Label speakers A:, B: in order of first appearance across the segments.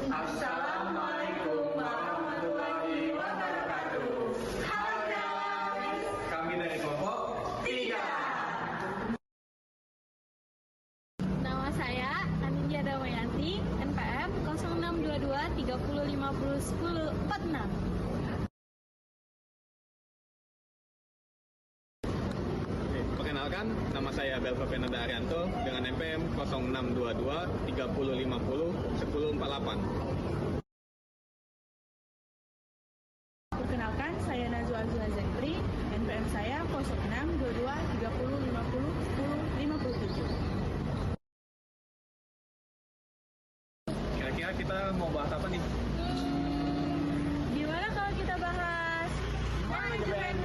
A: Assalamualaikum warahmatullahi wabarakatuh. Hai guys, kami dari kelompok 3.
B: Nama saya Anindya Damayanti, NPM 0622 30 50 10 46.
A: Perkenalkan, nama saya Belva Penada Arianto dengan NPM 0622 30 50 10 48.
C: Perkenalkan, saya Nazwa Azwa Zaitri, NPM saya 0622 30 50 10 57.
A: Kira-kira kita mau bahas apa nih?
C: Gimana kalau kita bahas manajemen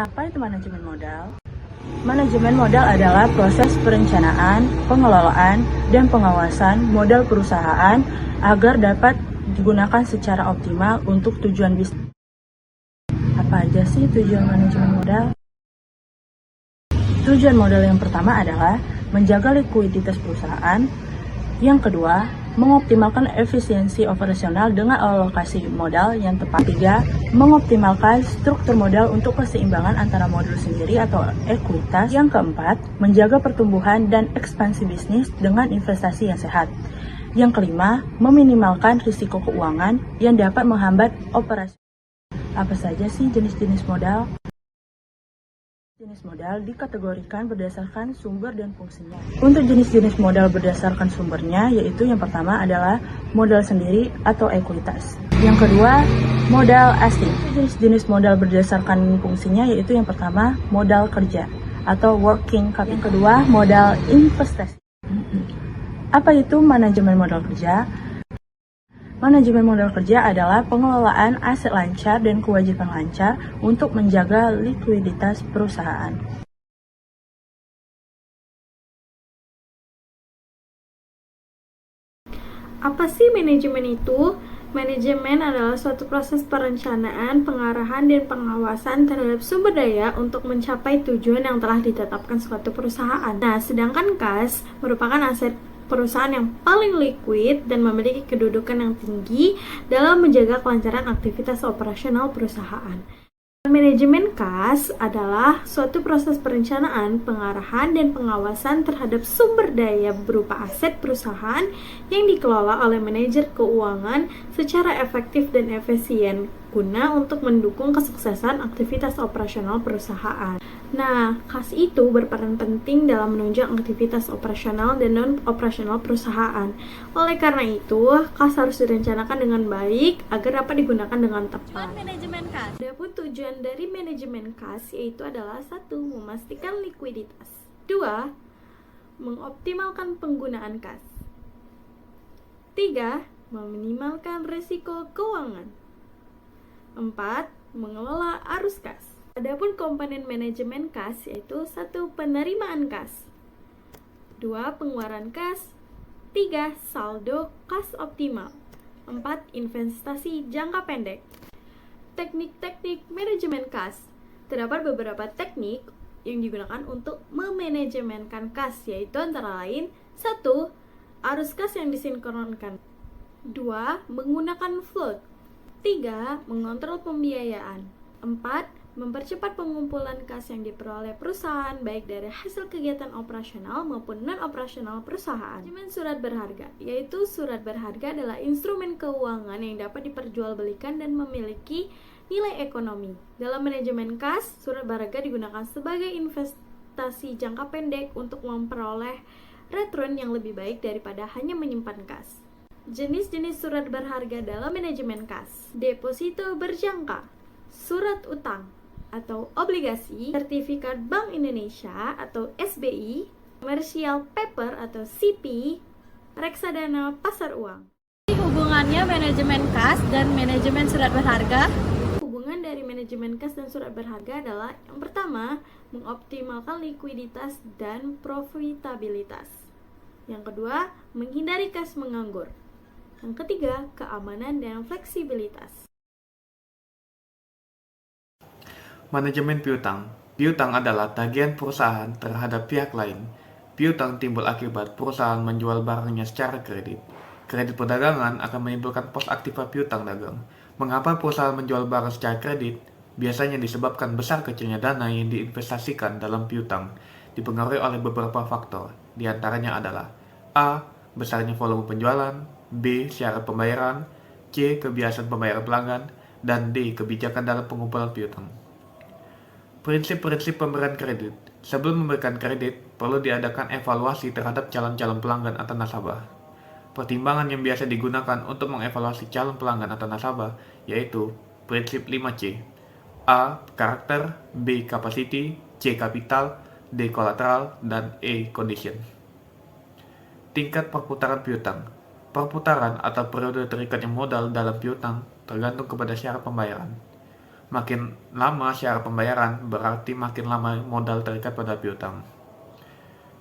C: Apa itu manajemen modal? Manajemen modal adalah proses perencanaan, pengelolaan, dan pengawasan modal perusahaan agar dapat digunakan secara optimal untuk tujuan bisnis. Apa aja sih tujuan manajemen modal? Tujuan modal yang pertama adalah menjaga likuiditas perusahaan. Yang kedua, mengoptimalkan efisiensi operasional dengan alokasi modal yang tepat. Tiga, mengoptimalkan struktur modal untuk keseimbangan antara modal sendiri atau ekuitas. Yang keempat, menjaga pertumbuhan dan ekspansi bisnis dengan investasi yang sehat. Yang kelima, meminimalkan risiko keuangan yang dapat menghambat operasi. Apa saja sih jenis-jenis modal? Jenis modal dikategorikan berdasarkan sumber dan fungsinya. Untuk jenis-jenis modal berdasarkan sumbernya, yaitu yang pertama adalah modal sendiri atau ekuitas. Yang kedua, modal asing. Jenis-jenis modal berdasarkan fungsinya, yaitu yang pertama, modal kerja atau working capital. Yang kedua, modal investasi. Apa itu manajemen modal kerja? Manajemen modal kerja adalah pengelolaan aset lancar dan kewajiban lancar untuk menjaga likuiditas perusahaan.
B: Apa sih manajemen itu? Manajemen adalah suatu proses perencanaan, pengarahan, dan pengawasan terhadap sumber daya untuk mencapai tujuan yang telah ditetapkan suatu perusahaan. Nah, sedangkan kas merupakan aset perusahaan yang paling liquid dan memiliki kedudukan yang tinggi dalam menjaga kelancaran aktivitas operasional perusahaan. Manajemen kas adalah suatu proses perencanaan, pengarahan, dan pengawasan terhadap sumber daya berupa aset perusahaan yang dikelola oleh manajer keuangan secara efektif dan efisien. guna untuk mendukung kesuksesan aktivitas operasional perusahaan. Nah, kas itu berperan penting dalam menunjang aktivitas operasional dan non-operasional perusahaan. Oleh karena itu, kas harus direncanakan dengan baik agar dapat digunakan dengan tepat. Manajemen kas. Adapun tujuan dari manajemen kas yaitu adalah 1. Memastikan likuiditas. 2. Mengoptimalkan penggunaan kas. 3. Meminimalkan risiko keuangan. 4. Mengelola arus kas. Adapun komponen manajemen kas yaitu 1. Penerimaan kas, 2. Pengeluaran kas, 3. Saldo kas optimal, 4. Investasi jangka pendek. Teknik-teknik manajemen kas. Terdapat beberapa teknik yang digunakan untuk memanajemenkan kas, yaitu antara lain 1. Arus kas yang disinkronkan, 2. Menggunakan float, 3. Mengontrol pembiayaan, 4. Mempercepat pengumpulan kas yang diperoleh perusahaan baik dari hasil kegiatan operasional maupun non-operasional perusahaan. Manajemen surat berharga, yaitu surat berharga adalah instrumen keuangan yang dapat diperjualbelikan dan memiliki nilai ekonomi. Dalam manajemen kas, surat berharga digunakan sebagai investasi jangka pendek untuk memperoleh return yang lebih baik daripada hanya menyimpan kas. Jenis-jenis surat berharga dalam manajemen kas: deposito berjangka, surat utang atau obligasi, sertifikat Bank Indonesia atau SBI, commercial paper atau CP, reksadana pasar uang. Hubungannya manajemen kas dan manajemen surat berharga. Hubungan dari manajemen kas dan surat berharga adalah yang pertama, mengoptimalkan likuiditas dan profitabilitas. Yang kedua, menghindari kas menganggur. Yang ketiga, keamanan dan fleksibilitas.
D: Manajemen piutang. Piutang adalah tagihan perusahaan terhadap pihak lain. Piutang timbul akibat perusahaan menjual barangnya secara kredit. Kredit perdagangan akan menimbulkan pos aktiva piutang dagang. Mengapa perusahaan menjual barang secara kredit? Biasanya disebabkan besar kecilnya dana yang diinvestasikan dalam piutang, dipengaruhi oleh beberapa faktor. Di antaranya adalah A. Besarnya volume penjualan, B. Syarat pembayaran, C. Kebiasaan pembayaran pelanggan, dan D. Kebijakan dalam pengumpulan piutang. Prinsip-prinsip pemberian kredit. Sebelum memberikan kredit, perlu diadakan evaluasi terhadap calon-calon pelanggan atau nasabah. Pertimbangan yang biasa digunakan untuk mengevaluasi calon pelanggan atau nasabah yaitu prinsip 5C. A. Karakter, B. Capacity, C. Kapital, D. Kolateral, dan E. Condition. Tingkat perputaran piutang. Perputaran atau periode terikatnya modal dalam piutang tergantung kepada syarat pembayaran. Makin lama syarat pembayaran, berarti makin lama modal terikat pada piutang.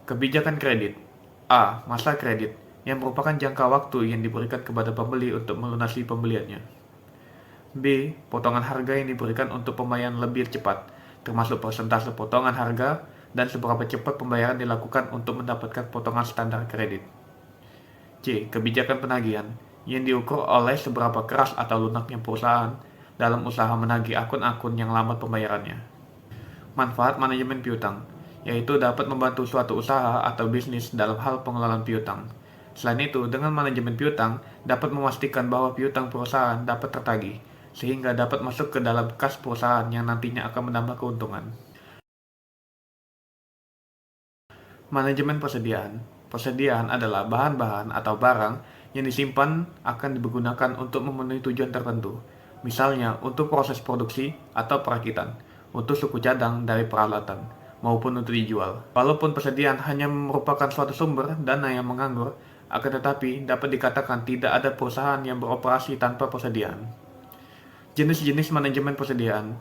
D: Kebijakan kredit. A. Masa kredit, yang merupakan jangka waktu yang diberikan kepada pembeli untuk melunasi pembeliannya. B. Potongan harga yang diberikan untuk pembayaran lebih cepat, termasuk persentase potongan harga dan seberapa cepat pembayaran dilakukan untuk mendapatkan potongan standar kredit. C. Kebijakan penagihan, yang diukur oleh seberapa keras atau lunaknya perusahaan dalam usaha menagih akun-akun yang lambat pembayarannya. Manfaat manajemen piutang, yaitu dapat membantu suatu usaha atau bisnis dalam hal pengelolaan piutang. Selain itu, dengan manajemen piutang dapat memastikan bahwa piutang perusahaan dapat tertagih, sehingga dapat masuk ke dalam kas perusahaan yang nantinya akan menambah keuntungan. Manajemen persediaan. Persediaan adalah bahan-bahan atau barang yang disimpan akan digunakan untuk memenuhi tujuan tertentu. Misalnya untuk proses produksi atau perakitan, untuk suku cadang dari peralatan, maupun untuk dijual. Walaupun persediaan hanya merupakan suatu sumber dana yang menganggur, akan tetapi dapat dikatakan tidak ada perusahaan yang beroperasi tanpa persediaan. Jenis-jenis manajemen persediaan.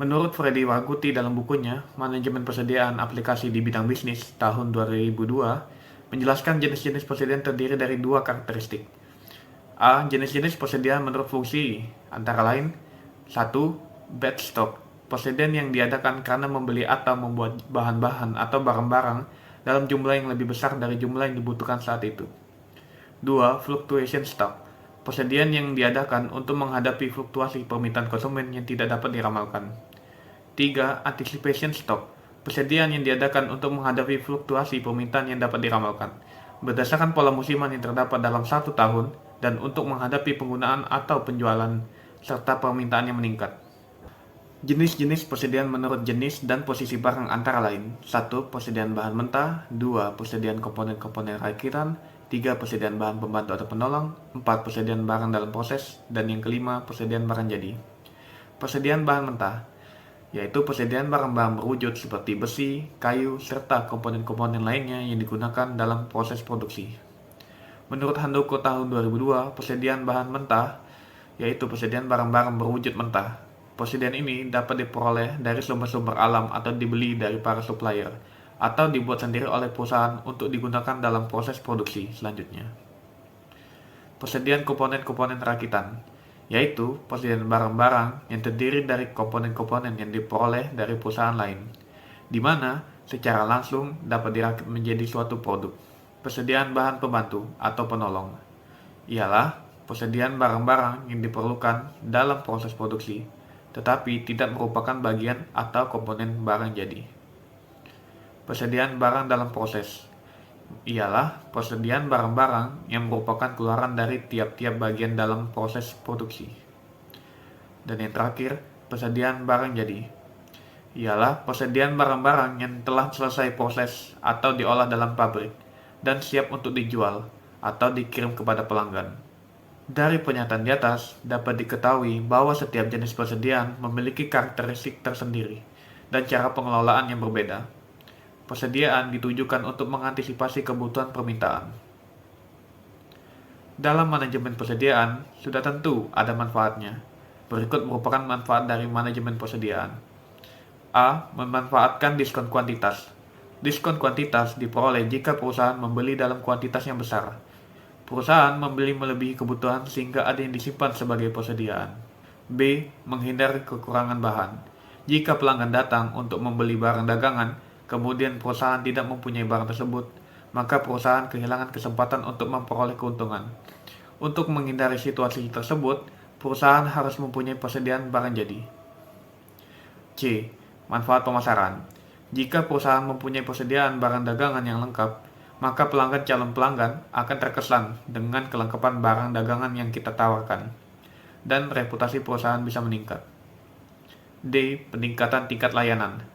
D: Menurut Freddy Warguti dalam bukunya, Manajemen Persediaan Aplikasi di Bidang Bisnis tahun 2002, menjelaskan jenis-jenis persediaan terdiri dari 2 karakteristik. A. Jenis-jenis persediaan menurut fungsi, antara lain 1. Batch stock, persediaan yang diadakan karena membeli atau membuat bahan-bahan atau barang-barang dalam jumlah yang lebih besar dari jumlah yang dibutuhkan saat itu. 2. Fluctuation stock, persediaan yang diadakan untuk menghadapi fluktuasi permintaan konsumen yang tidak dapat diramalkan. 3. Anticipation stock, persediaan yang diadakan untuk menghadapi fluktuasi permintaan yang dapat diramalkan, berdasarkan pola musiman yang terdapat dalam 1 tahun, dan untuk menghadapi penggunaan atau penjualan serta permintaan yang meningkat. Jenis-jenis persediaan menurut jenis dan posisi barang antara lain: 1. Persediaan bahan mentah, 2. Persediaan komponen-komponen rakitan, 3. Persediaan bahan pembantu atau penolong, 4. Persediaan barang dalam proses, dan yang kelima, persediaan barang jadi. Persediaan bahan mentah, yaitu persediaan barang-barang berwujud seperti besi, kayu, serta komponen-komponen lainnya yang digunakan dalam proses produksi. Menurut Handoko tahun 2002, persediaan bahan mentah, yaitu persediaan barang-barang berwujud mentah. Persediaan ini dapat diperoleh dari sumber-sumber alam atau dibeli dari para supplier, atau dibuat sendiri oleh perusahaan untuk digunakan dalam proses produksi selanjutnya. Persediaan komponen-komponen rakitan, yaitu persediaan barang-barang yang terdiri dari komponen-komponen yang diperoleh dari perusahaan lain, di mana secara langsung dapat dirakit menjadi suatu produk. Persediaan bahan pembantu atau penolong ialah persediaan barang-barang yang diperlukan dalam proses produksi, tetapi tidak merupakan bagian atau komponen barang jadi. Persediaan barang dalam proses ialah persediaan barang-barang yang merupakan keluaran dari tiap-tiap bagian dalam proses produksi. Dan yang terakhir, persediaan barang jadi ialah persediaan barang-barang yang telah selesai proses atau diolah dalam pabrik dan siap untuk dijual atau dikirim kepada pelanggan. Dari pernyataan di atas, dapat diketahui bahwa setiap jenis persediaan memiliki karakteristik tersendiri dan cara pengelolaan yang berbeda. Persediaan ditujukan untuk mengantisipasi kebutuhan permintaan. Dalam manajemen persediaan, sudah tentu ada manfaatnya. Berikut merupakan manfaat dari manajemen persediaan. A. Memanfaatkan diskon kuantitas. Diskon kuantitas diperoleh jika perusahaan membeli dalam kuantitas yang besar. Perusahaan membeli melebihi kebutuhan sehingga ada yang disimpan sebagai persediaan. B. Menghindari kekurangan bahan. Jika pelanggan datang untuk membeli barang dagangan, kemudian perusahaan tidak mempunyai barang tersebut, maka perusahaan kehilangan kesempatan untuk memperoleh keuntungan. Untuk menghindari situasi tersebut, perusahaan harus mempunyai persediaan barang jadi. C. Manfaat pemasaran. Jika perusahaan mempunyai persediaan barang dagangan yang lengkap, maka pelanggan calon pelanggan akan terkesan dengan kelengkapan barang dagangan yang kita tawarkan, dan reputasi perusahaan bisa meningkat. D. Peningkatan tingkat layanan.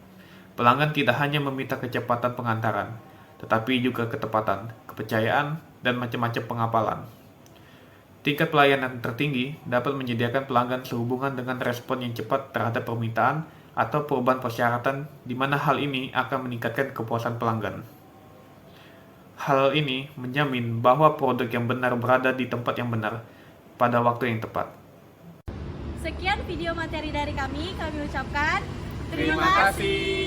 D: Pelanggan tidak hanya meminta kecepatan pengantaran, tetapi juga ketepatan, kepercayaan, dan macam-macam pengapalan. Tingkat pelayanan tertinggi dapat menyediakan pelanggan sehubungan dengan respon yang cepat terhadap permintaan atau perubahan persyaratan, di mana hal ini akan meningkatkan kepuasan pelanggan. Hal ini menjamin bahwa produk yang benar berada di tempat yang benar pada waktu yang tepat.
E: Sekian video materi dari kami ucapkan
A: Terima kasih.